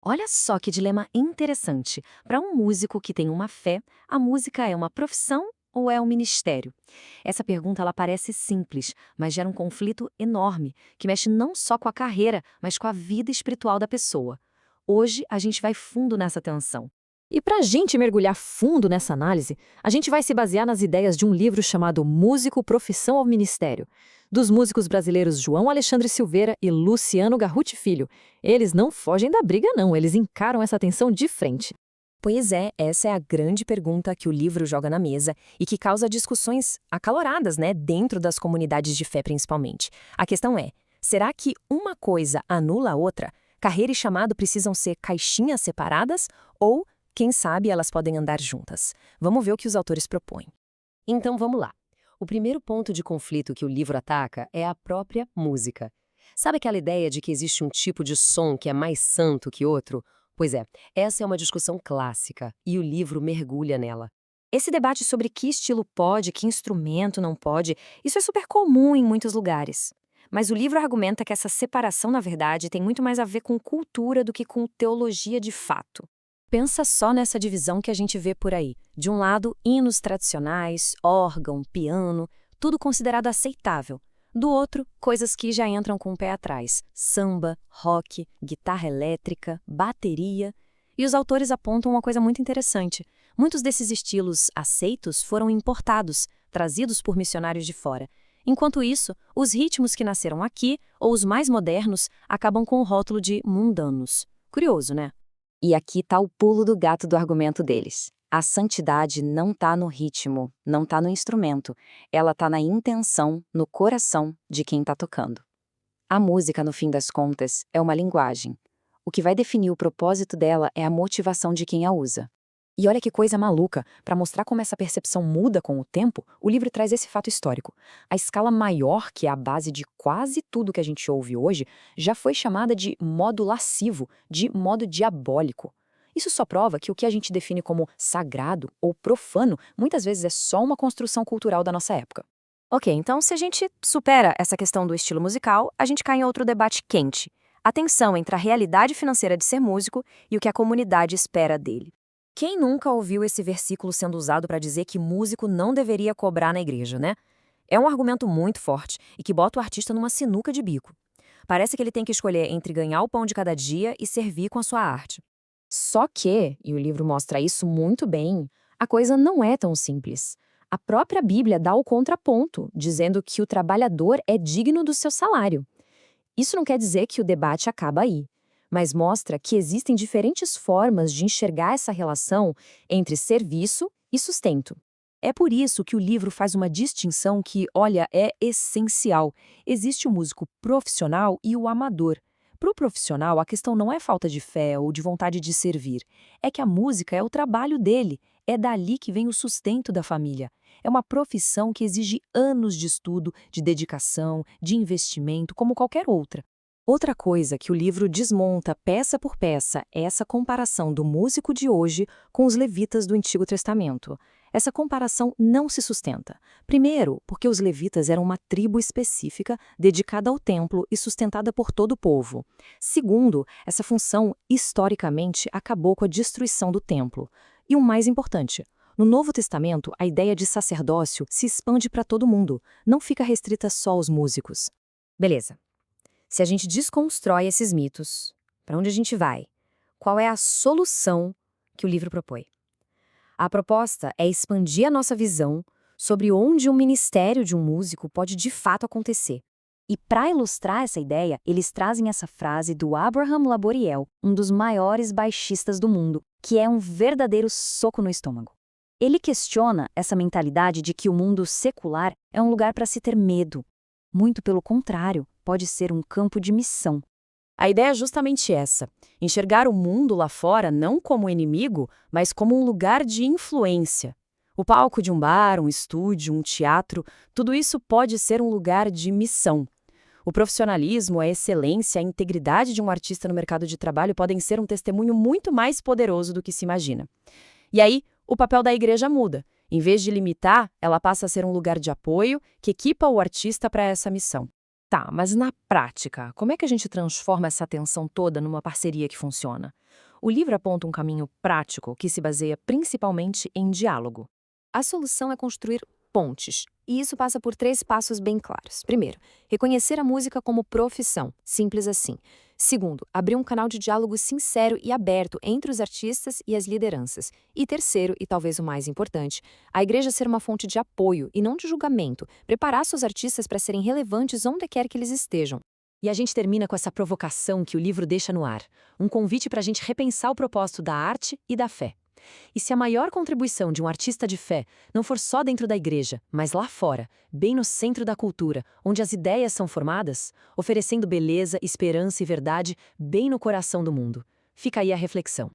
Olha só que dilema interessante. Para um músico que tem uma fé, a música é uma profissão ou é um ministério? Essa pergunta ela parece simples, mas gera um conflito enorme, que mexe não só com a carreira, mas com a vida espiritual da pessoa. Hoje a gente vai fundo nessa tensão. E para a gente mergulhar fundo nessa análise, a gente vai se basear nas ideias de um livro chamado Músico, Profissão ou Ministério, dos músicos brasileiros João Alexandre Silveira e Luciano Garruti Filho. Eles não fogem da briga não, eles encaram essa tensão de frente. Pois é, essa é a grande pergunta que o livro joga na mesa e que causa discussões acaloradas, né, dentro das comunidades de fé principalmente. A questão é, será que uma coisa anula a outra? Carreira e chamado precisam ser caixinhas separadas ou, quem sabe, elas podem andar juntas? Vamos ver o que os autores propõem. Então vamos lá. O primeiro ponto de conflito que o livro ataca é a própria música. Sabe aquela ideia de que existe um tipo de som que é mais santo que outro? Pois é, essa é uma discussão clássica e o livro mergulha nela. Esse debate sobre que estilo pode, que instrumento não pode, isso é super comum em muitos lugares. Mas o livro argumenta que essa separação, na verdade, tem muito mais a ver com cultura do que com teologia de fato. Pensa só nessa divisão que a gente vê por aí. De um lado, hinos tradicionais, órgão, piano, tudo considerado aceitável. Do outro, coisas que já entram com o pé atrás. Samba, rock, guitarra elétrica, bateria. E os autores apontam uma coisa muito interessante. Muitos desses estilos aceitos foram importados, trazidos por missionários de fora. Enquanto isso, os ritmos que nasceram aqui, ou os mais modernos, acabam com o rótulo de mundanos. Curioso, né? E aqui está o pulo do gato do argumento deles. A santidade não está no ritmo, não está no instrumento. Ela está na intenção, no coração de quem está tocando. A música, no fim das contas, é uma linguagem. O que vai definir o propósito dela é a motivação de quem a usa. E olha que coisa maluca, para mostrar como essa percepção muda com o tempo, o livro traz esse fato histórico. A escala maior, que é a base de quase tudo que a gente ouve hoje, já foi chamada de modo lascivo, de modo diabólico. Isso só prova que o que a gente define como sagrado ou profano muitas vezes é só uma construção cultural da nossa época. Ok, então se a gente supera essa questão do estilo musical, a gente cai em outro debate quente. A tensão entre a realidade financeira de ser músico e o que a comunidade espera dele. Quem nunca ouviu esse versículo sendo usado para dizer que músico não deveria cobrar na igreja, né? É um argumento muito forte e que bota o artista numa sinuca de bico. Parece que ele tem que escolher entre ganhar o pão de cada dia e servir com a sua arte. Só que, e o livro mostra isso muito bem, a coisa não é tão simples. A própria Bíblia dá o contraponto, dizendo que o trabalhador é digno do seu salário. Isso não quer dizer que o debate acaba aí, mas mostra que existem diferentes formas de enxergar essa relação entre serviço e sustento. É por isso que o livro faz uma distinção que, olha, é essencial. Existe o músico profissional e o amador. Para o profissional, a questão não é falta de fé ou de vontade de servir. É que a música é o trabalho dele. É dali que vem o sustento da família. É uma profissão que exige anos de estudo, de dedicação, de investimento, como qualquer outra. Outra coisa que o livro desmonta peça por peça é essa comparação do músico de hoje com os levitas do Antigo Testamento. Essa comparação não se sustenta. Primeiro, porque os levitas eram uma tribo específica dedicada ao templo e sustentada por todo o povo. Segundo, essa função, historicamente, acabou com a destruição do templo. E o mais importante, no Novo Testamento, a ideia de sacerdócio se expande para todo mundo, não fica restrita só aos músicos. Beleza. Se a gente desconstrói esses mitos, para onde a gente vai? Qual é a solução que o livro propõe? A proposta é expandir a nossa visão sobre onde o ministério de um músico pode de fato acontecer. E para ilustrar essa ideia, eles trazem essa frase do Abraham Laboriel, um dos maiores baixistas do mundo, que é um verdadeiro soco no estômago. Ele questiona essa mentalidade de que o mundo secular é um lugar para se ter medo. Muito pelo contrário, pode ser um campo de missão. A ideia é justamente essa: enxergar o mundo lá fora não como inimigo, mas como um lugar de influência. O palco de um bar, um estúdio, um teatro, tudo isso pode ser um lugar de missão. O profissionalismo, a excelência, a integridade de um artista no mercado de trabalho podem ser um testemunho muito mais poderoso do que se imagina. E aí, o papel da igreja muda. Em vez de limitar, ela passa a ser um lugar de apoio que equipa o artista para essa missão. Tá, mas na prática, como é que a gente transforma essa tensão toda numa parceria que funciona? O livro aponta um caminho prático que se baseia principalmente em diálogo. A solução é construir pontes, e isso passa por 3 passos bem claros. Primeiro, reconhecer a música como profissão, simples assim. Segundo, abrir um canal de diálogo sincero e aberto entre os artistas e as lideranças. E terceiro, e talvez o mais importante, a igreja ser uma fonte de apoio e não de julgamento, preparar seus artistas para serem relevantes onde quer que eles estejam. E a gente termina com essa provocação que o livro deixa no ar, um convite para a gente repensar o propósito da arte e da fé. E se a maior contribuição de um artista de fé não for só dentro da igreja, mas lá fora, bem no centro da cultura, onde as ideias são formadas, oferecendo beleza, esperança e verdade bem no coração do mundo? Fica aí a reflexão.